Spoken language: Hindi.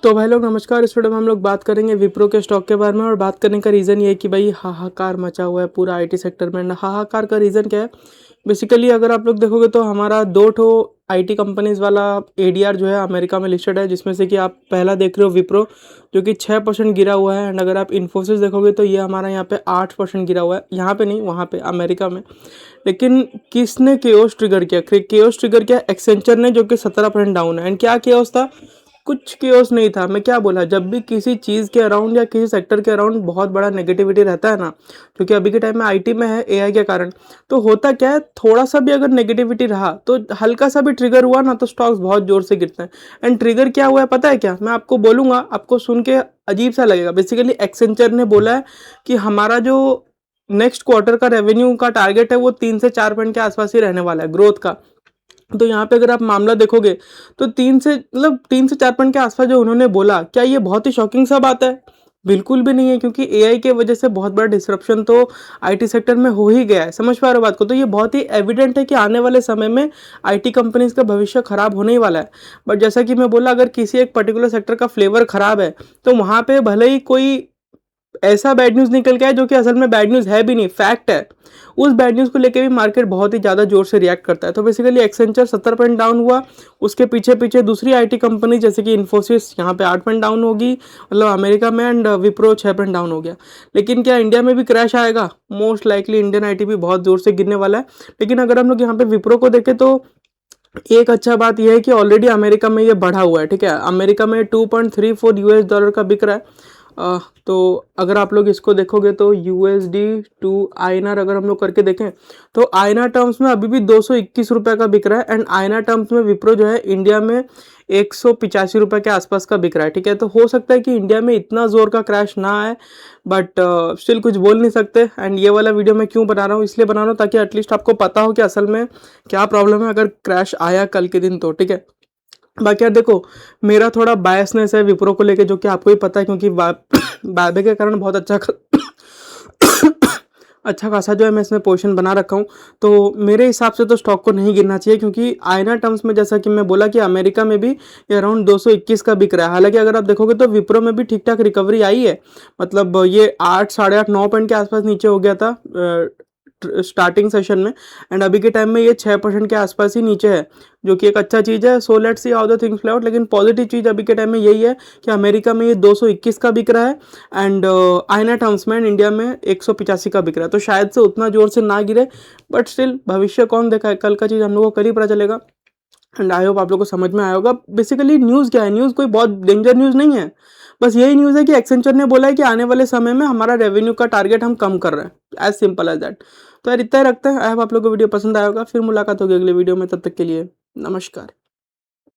तो भाई लोग नमस्कार। इस वीडियो में हम लोग बात करेंगे विप्रो के स्टॉक के बारे में। और बात करने का रीज़न ये है कि भाई हाहाकार मचा हुआ है पूरा आईटी सेक्टर में। हाहाकार का रीज़न क्या है? बेसिकली अगर आप लोग देखोगे तो हमारा दो ठो आईटी कंपनीज वाला एडीआर जो है अमेरिका में लिस्टेड है, जिसमें से कि आप पहला देख रहे हो विप्रो, जो कि 6% गिरा हुआ है। एंड अगर आप इन्फोसिस देखोगे तो ये हमारा यहाँ पे 8% गिरा हुआ है। यहाँ पे नहीं, वहाँ पे अमेरिका में। लेकिन किसने केओस ट्रिगर किया? केओस ट्रिगर किया एक्सेंचर ने, जो कि 17% डाउन है। एंड क्या केओस था? कुछ केओस नहीं था। मैं क्या बोला, जब भी किसी चीज़ के अराउंड या किसी सेक्टर के अराउंड बहुत बड़ा नेगेटिविटी रहता है ना, क्योंकि अभी के टाइम में आईटी में है एआई के कारण, तो होता क्या है, थोड़ा सा भी अगर नेगेटिविटी रहा तो हल्का सा भी ट्रिगर हुआ ना तो स्टॉक्स बहुत जोर से गिरते हैं। एंड ट्रिगर क्या हुआ है पता है क्या? मैं आपको बोलूंगा, आपको सुन के अजीब सा लगेगा। बेसिकली एक्सेंचर ने बोला है कि हमारा जो नेक्स्ट क्वार्टर का रेवेन्यू का टारगेट है वो 3 से 4% के आसपास ही रहने वाला है ग्रोथ का। तो यहाँ पे अगर आप मामला देखोगे तो 3 से 4% के आसपास जो उन्होंने बोला, क्या ये बहुत ही शॉकिंग सा बात है? बिल्कुल भी नहीं है, क्योंकि एआई के वजह से बहुत बड़ा डिसरप्शन तो आईटी सेक्टर में हो ही गया है। समझ पा रहे हो बात को? तो ये बहुत ही एविडेंट है कि आने वाले समय में आईटी कंपनीज का भविष्य खराब होने ही वाला है। बट जैसा कि मैं बोला, अगर किसी एक पर्टिकुलर सेक्टर का फ्लेवर खराब है तो वहाँ पे भले ही कोई ऐसा बैड न्यूज़ निकल के आए जो कि असल में बैड न्यूज़ है भी नहीं, फैक्ट है, उस बैड न्यूज़ को लेके भी मार्केट बहुत ही ज़्यादा जोर से रिएक्ट करता है। तो बेसिकली एक्सेंचर 70% डाउन हुआ। उसके पीछे पीछे दूसरी आईटी कंपनी जैसे कि इन्फोसिस यहाँ पे 8% डाउन होगी, मतलब अमेरिका में। एंड विप्रो 6% डाउन हो गया। लेकिन क्या इंडिया में भी क्रैश आएगा? मोस्ट लाइकली इंडियन आईटी भी बहुत जोर से गिरने वाला है। लेकिन अगर हम लोग यहाँ पे विप्रो को देखें तो एक अच्छा बात यह है कि ऑलरेडी अमेरिका में ये बढ़ा हुआ है। ठीक है, अमेरिका में $2.34 का बिक रहा है। तो अगर आप लोग इसको देखोगे तो यूएसडी टू आईएनआर अगर हम लोग करके देखें तो आईएनआर टर्म्स में अभी भी 221 रुपये का बिक रहा है। एंड आईएनआर टर्म्स में विप्रो जो है इंडिया में 185 रुपये के आसपास का बिक रहा है। ठीक है, तो हो सकता है कि इंडिया में इतना जोर का क्रैश ना आए, बट स्टिल कुछ बोल नहीं सकते। एंड ये वाला वीडियो मैं क्यों बना रहा हूँ? इसलिए बना रहा हूँ ताकि एटलीस्ट आपको पता हो कि असल में क्या प्रॉब्लम है अगर क्रैश आया कल के दिन तो। ठीक है, बाकी यार देखो, मेरा थोड़ा बायसनेस है विप्रो को लेके, जो कि आपको ही पता है, क्योंकि वायबे के कारण बहुत अच्छा खासा जो है मैं इसमें पोजीशन बना रखा हूँ। तो मेरे हिसाब से तो स्टॉक को नहीं गिरना चाहिए, क्योंकि आईएनआर टर्म्स में जैसा कि मैं बोला कि अमेरिका में भी ये अराउंड 221 का बिक रहा है। हालांकि अगर आप देखोगे तो विप्रो में भी ठीक ठाक रिकवरी आई है। मतलब ये 8 साढ़े 8 9 पॉइंट के आसपास नीचे हो गया था स्टार्टिंग सेशन में। एंड अभी के टाइम में ये 6% के आसपास ही नीचे है, जो कि एक अच्छा चीज़ है। So let's see how the things play out. लेकिन पॉजिटिव चीज़ अभी के टाइम में यही है कि अमेरिका में ये 221 का बिक रहा है एंड आईएनआर टर्म्स में इंडिया में 185 का बिक रहा है। तो शायद से उतना जोर से ना गिरे, बट स्टिल भविष्य कौन देखा है, कल का चीज़ हम लोग को कल ही पता चलेगा। एंड आई होप आप लोग को समझ में आया होगा। बेसिकली न्यूज़ क्या है? न्यूज़ कोई बहुत डेंजर न्यूज़ नहीं है। बस यही न्यूज़ है कि एक्सेंचर ने बोला है कि आने वाले समय में हमारा रेवेन्यू का टारगेट हम कम कर रहे हैं। As simple as that. तो यार इतना ही रखते हैं। आई होप आप लोग को वीडियो पसंद आया होगा। फिर मुलाकात होगी अगले वीडियो में, तब तक के लिए नमस्कार।